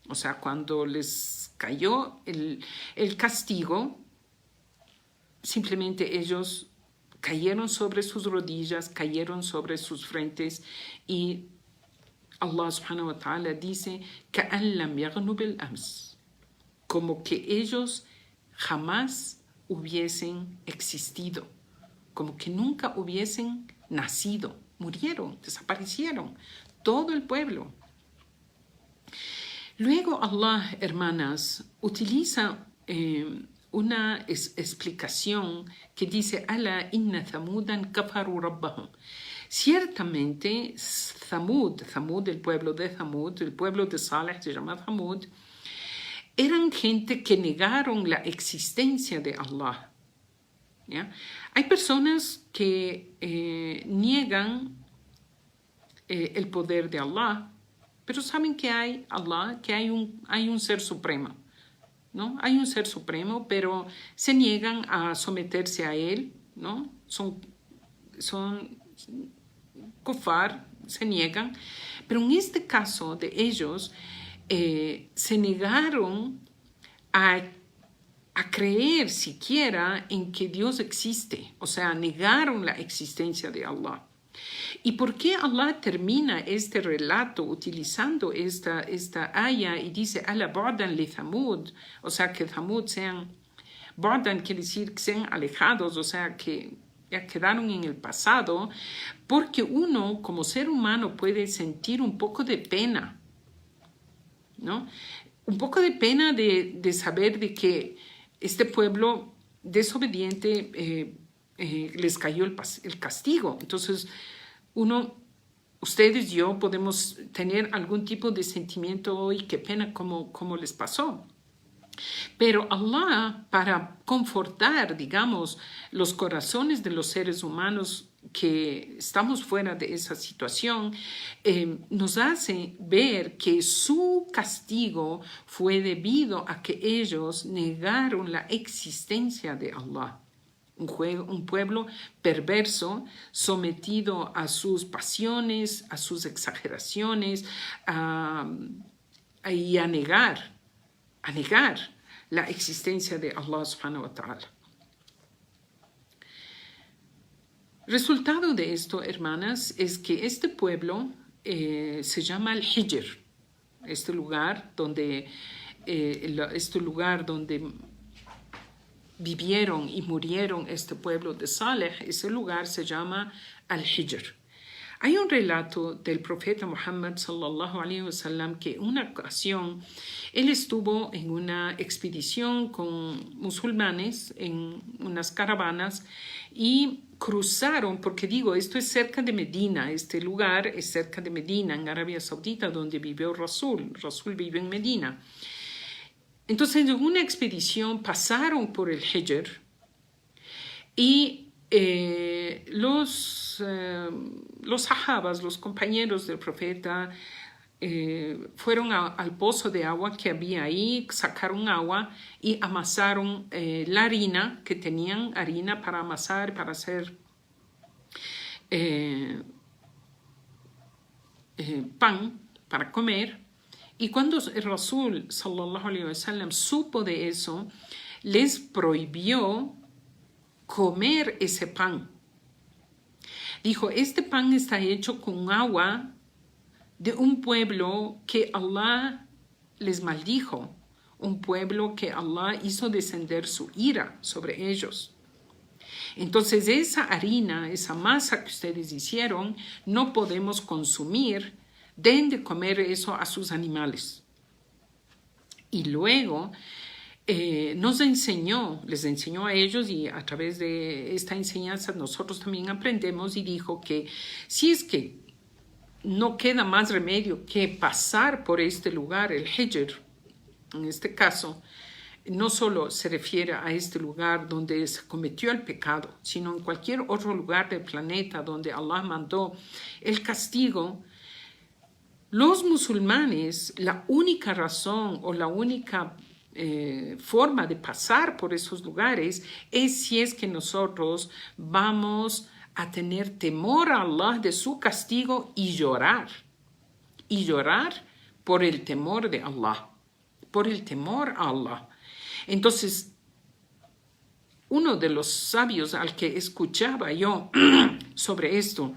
O sea, cuando les cayó el castigo, simplemente ellos cayeron sobre sus rodillas, cayeron sobre sus frentes, y Allah subhanahu wa ta'ala dice كَأَنْ لَمْ يَغْنُوا بِالْأَمْسِ, como que ellos jamás hubiesen existido, como que nunca hubiesen nacido, murieron, desaparecieron, todo el pueblo. Luego Allah, hermanas, utiliza una explicación que dice, Ala inna thamudan kafaru rabbahum. Ciertamente, Thamud, el pueblo de Thamud, el pueblo de Saleh se llama Thamud, eran gente que negaron la existencia de Allah. ¿Ya? Hay personas que niegan el poder de Allah, pero saben que hay Allah, que hay un ser supremo, ¿no? Hay un ser supremo, pero se niegan a someterse a él, ¿no? Son kufar, se niegan, pero en este caso de ellos se negaron a creer siquiera en que Dios existe, o sea, negaron la existencia de Allah. ¿Y por qué Allah termina este relato utilizando esta aya y dice, Ala ba'dan li Thamud? O sea, que Thamud sean, ba'dan quiere decir que sean alejados, o sea, que ya quedaron en el pasado, porque uno como ser humano puede sentir un poco de pena, ¿no? Un poco de pena de saber de que este pueblo desobediente les cayó el castigo. Entonces, ustedes y yo podemos tener algún tipo de sentimiento hoy, qué pena como les pasó. Pero Allah, para confortar, digamos, los corazones de los seres humanos que estamos fuera de esa situación, nos hace ver que su castigo fue debido a que ellos negaron la existencia de Allah. Un pueblo perverso, sometido a sus pasiones, a sus exageraciones, y a negar la existencia de Allah subhanahu wa ta'ala. Resultado de esto, hermanas, es que este pueblo se llama el Hijr, este lugar donde vivieron y murieron este pueblo de Saleh, ese lugar se llama Al-Hijr. Hay un relato del profeta Muhammad sallallahu alaihi wasallam que en una ocasión él estuvo en una expedición con musulmanes en unas caravanas y cruzaron, porque digo, esto es cerca de Medina, este lugar es cerca de Medina, en Arabia Saudita, donde vivió Rasul. Rasul vive en Medina. Entonces, en una expedición pasaron por el Hijr y los sahabas, los compañeros del profeta, fueron al pozo de agua que había ahí, sacaron agua y amasaron la harina, que tenían harina para amasar, para hacer pan, para comer. Y cuando el Rasul sallallahu alaihi wasallam supo de eso, les prohibió comer ese pan. Dijo, este pan está hecho con agua de un pueblo que Allah les maldijo, un pueblo que Allah hizo descender su ira sobre ellos. Entonces esa harina, esa masa que ustedes hicieron, no podemos consumir, den de comer eso a sus animales. Y luego les enseñó a ellos, y a través de esta enseñanza nosotros también aprendemos, y dijo que si es que no queda más remedio que pasar por este lugar, el Hijr, en este caso, no solo se refiere a este lugar donde se cometió el pecado, sino en cualquier otro lugar del planeta donde Allah mandó el castigo. Los musulmanes, la única razón o la única forma de pasar por esos lugares es si es que nosotros vamos a tener temor a Allah de su castigo y llorar por el temor de Allah, por el temor a Allah. Entonces, uno de los sabios al que escuchaba yo sobre esto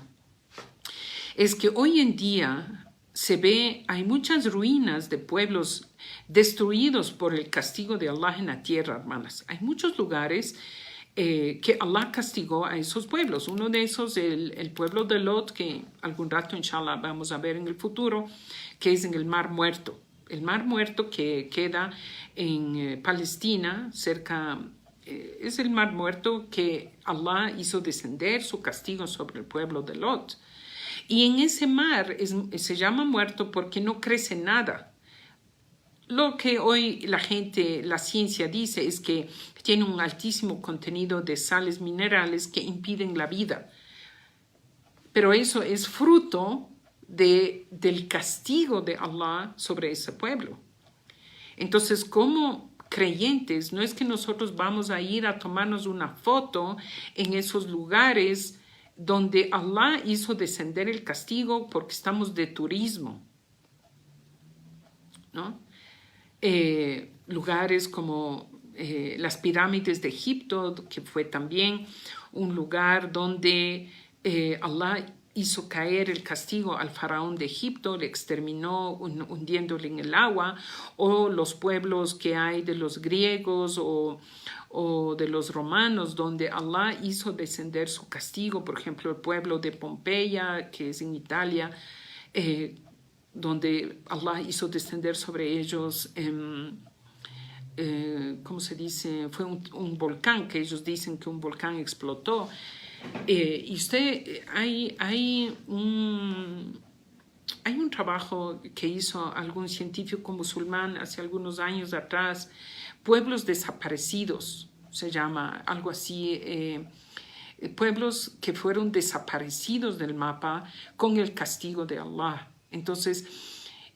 es que hoy en día hay muchas ruinas de pueblos destruidos por el castigo de Allah en la tierra, hermanas. Hay muchos lugares que Allah castigó a esos pueblos. Uno de esos, el pueblo de Lot, que algún rato, inshallah, vamos a ver en el futuro, que es en el Mar Muerto. El Mar Muerto que queda en Palestina, cerca, es el Mar Muerto que Allah hizo descender su castigo sobre el pueblo de Lot. Y en ese mar se llama muerto porque no crece nada. Lo que hoy la ciencia dice es que tiene un altísimo contenido de sales minerales que impiden la vida. Pero eso es fruto del castigo de Allah sobre ese pueblo. Entonces, como creyentes, no es que nosotros vamos a ir a tomarnos una foto en esos lugares donde Allah hizo descender el castigo porque estamos de turismo, ¿no? Lugares como las pirámides de Egipto, que fue también un lugar donde Allah hizo caer el castigo al faraón de Egipto, le exterminó hundiéndole en el agua, o los pueblos que hay de los griegos o de los romanos, donde Allah hizo descender su castigo, por ejemplo, el pueblo de Pompeya, que es en Italia, donde Allah hizo descender sobre ellos, ¿cómo se dice? Fue un volcán, que ellos dicen que un volcán explotó. Y hay un trabajo que hizo algún científico musulmán hace algunos años atrás, pueblos desaparecidos, se llama algo así, pueblos que fueron desaparecidos del mapa con el castigo de Allah. Entonces,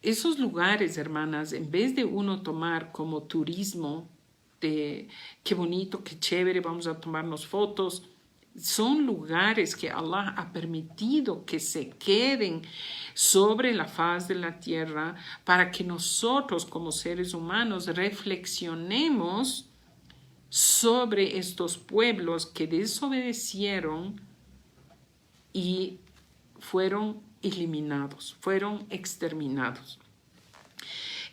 esos lugares, hermanas, en vez de uno tomar como turismo, de qué bonito, qué chévere, vamos a tomarnos fotos, son lugares que Allah ha permitido que se queden sobre la faz de la tierra para que nosotros como seres humanos reflexionemos sobre estos pueblos que desobedecieron y fueron eliminados, fueron exterminados.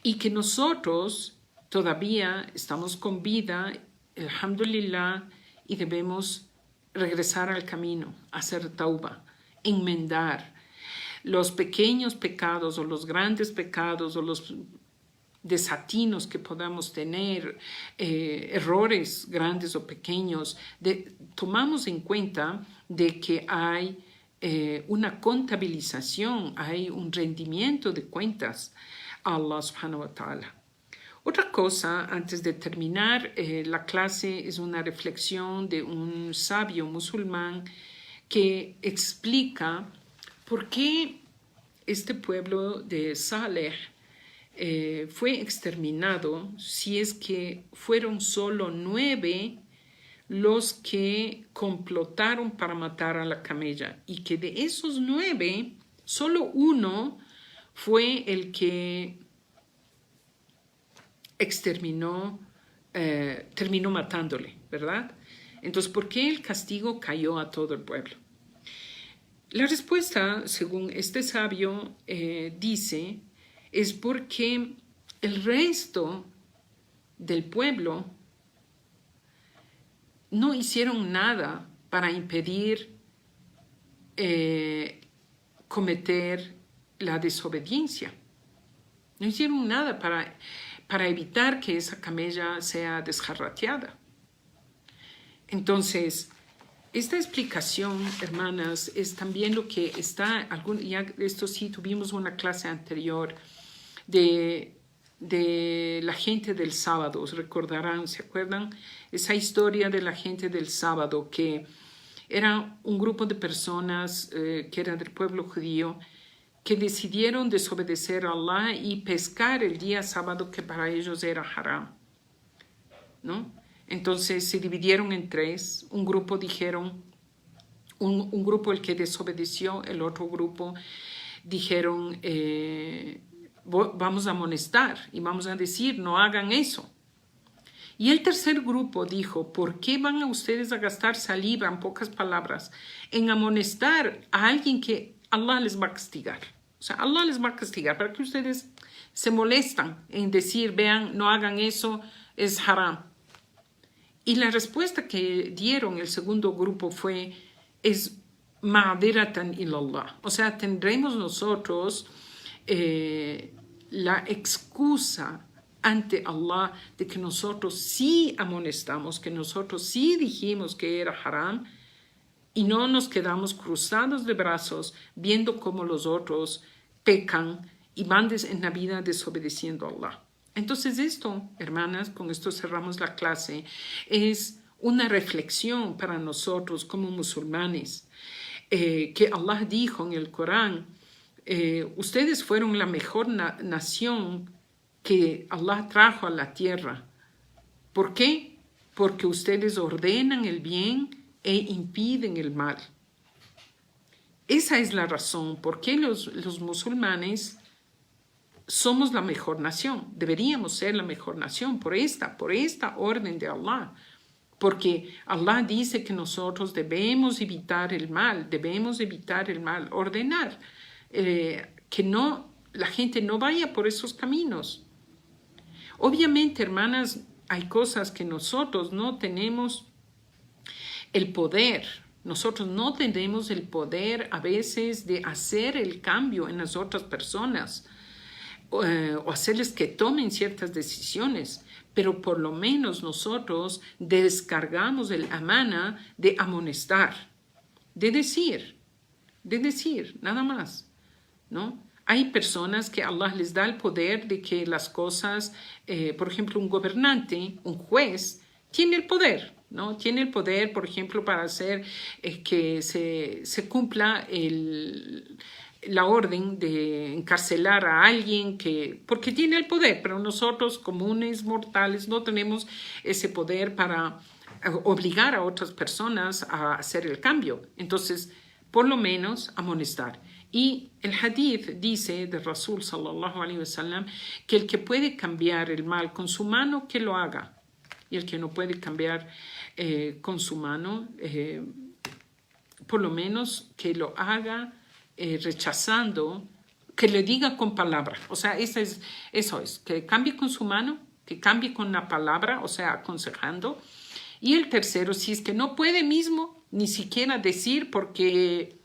Y que nosotros todavía estamos con vida, alhamdulillah, y debemos regresar al camino, hacer tauba, enmendar los pequeños pecados o los grandes pecados o los desatinos que podamos tener, errores grandes o pequeños. Tomamos en cuenta de que hay una contabilización, hay un rendimiento de cuentas a Allah subhanahu wa ta'ala. Otra cosa, antes de terminar, la clase es una reflexión de un sabio musulmán que explica por qué este pueblo de Saleh fue exterminado si es que fueron solo 9 los que complotaron para matar a la camella y que de esos 9, solo uno fue el que terminó matándole, ¿verdad? Entonces, ¿por qué el castigo cayó a todo el pueblo? La respuesta, según este sabio dice, es porque el resto del pueblo no hicieron nada para impedir cometer la desobediencia. No hicieron nada para evitar que esa camella sea desjarrateada. Entonces, esta explicación, hermanas, es también lo que está, ya esto sí, tuvimos una clase anterior de la gente del sábado, recordarán, ¿se acuerdan? Esa historia de la gente del sábado, que era un grupo de personas que era del pueblo judío, que decidieron desobedecer a Allah y pescar el día sábado, que para ellos era haram, ¿no? Entonces se dividieron en 3. Un grupo dijeron, un grupo el que desobedeció, el otro grupo dijeron, vamos a amonestar y vamos a decir, no hagan eso. Y el tercer grupo dijo, ¿por qué van a ustedes a gastar saliva, en pocas palabras, en amonestar a alguien que Allah les va a castigar? O sea, Allah les va a castigar para que ustedes se molestan en decir, vean, no hagan eso, es haram. Y la respuesta que dieron el segundo grupo fue, es ma'diratan ilallah. O sea, tendremos nosotros la excusa ante Allah de que nosotros sí amonestamos, que nosotros sí dijimos que era haram y no nos quedamos cruzados de brazos viendo cómo los otros pecan y van en la vida desobedeciendo a Allah. Entonces esto, hermanas, con esto cerramos la clase, es una reflexión para nosotros como musulmanes, que Allah dijo en el Corán, ustedes fueron la mejor nación que Allah trajo a la tierra. ¿Por qué? Porque ustedes ordenan el bien e impiden el mal. Esa es la razón por qué los musulmanes somos la mejor nación. Deberíamos ser la mejor nación por esta orden de Allah. Porque Allah dice que nosotros debemos evitar el mal, ordenar que la gente no vaya por esos caminos. Obviamente, hermanas, hay cosas que nosotros no tenemos el poder. Nosotros no tenemos el poder a veces de hacer el cambio en las otras personas o hacerles que tomen ciertas decisiones, pero por lo menos nosotros descargamos el amana de amonestar, de decir, nada más, ¿no? Hay personas que Allah les da el poder de que las cosas, por ejemplo, un gobernante, un juez, tiene el poder, ¿no? Tiene el poder, por ejemplo, para hacer que se cumpla la orden de encarcelar a alguien porque tiene el poder, pero nosotros, comunes mortales, no tenemos ese poder para obligar a otras personas a hacer el cambio. Entonces, por lo menos, amonestar. Y el hadith dice de Rasul sallallahu alaihi wasallam que el que puede cambiar el mal con su mano, que lo haga. Y el que no puede cambiar con su mano, por lo menos que lo haga rechazando, que le diga con palabra. O sea, eso es, que cambie con su mano, que cambie con la palabra, o sea, aconsejando. Y el tercero, si es que no puede mismo ni siquiera decir porque,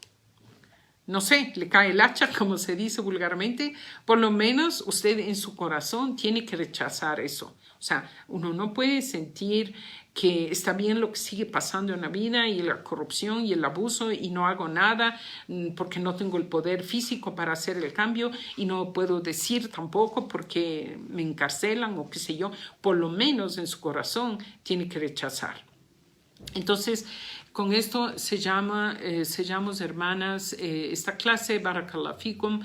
no sé, le cae el hacha, como se dice vulgarmente, por lo menos usted en su corazón tiene que rechazar eso. O sea, uno no puede sentir que está bien lo que sigue pasando en la vida y la corrupción y el abuso y no hago nada porque no tengo el poder físico para hacer el cambio y no puedo decir tampoco porque me encarcelan o qué sé yo. Por lo menos en su corazón tiene que rechazar. Entonces, con esto sellamos, hermanas, esta clase. Barakallahu fikum,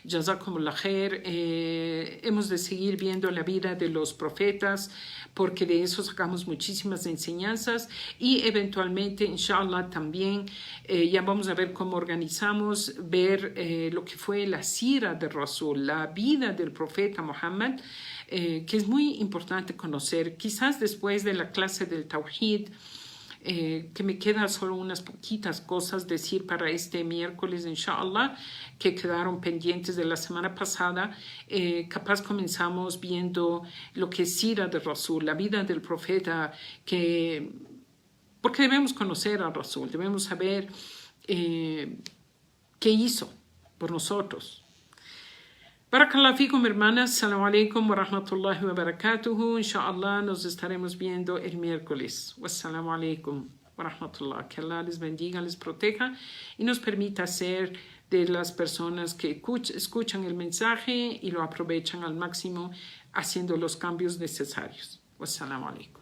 jazakumullah khair. Hemos de seguir viendo la vida de los profetas porque de eso sacamos muchísimas enseñanzas y eventualmente, inshallah, también ya vamos a ver cómo organizamos, ver lo que fue la sira de Rasul, la vida del profeta Muhammad, que es muy importante conocer. Quizás después de la clase del Tawhid, que me quedan solo unas poquitas cosas decir para este miércoles, inshallah, que quedaron pendientes de la semana pasada. Capaz comenzamos viendo lo que es Sira de Rasul, la vida del profeta, porque debemos conocer a Rasul, debemos saber qué hizo por nosotros. Barakallahu fikum, hermanas. Assalamu alaikum wa rahmatullahi wa barakatuhu. Inshallah nos estaremos viendo el miércoles. Wassalamu alaikum wa rahmatullah. Que Allah les bendiga, les proteja y nos permita ser de las personas que escuchan el mensaje y lo aprovechan al máximo haciendo los cambios necesarios. Wassalamu alaikum.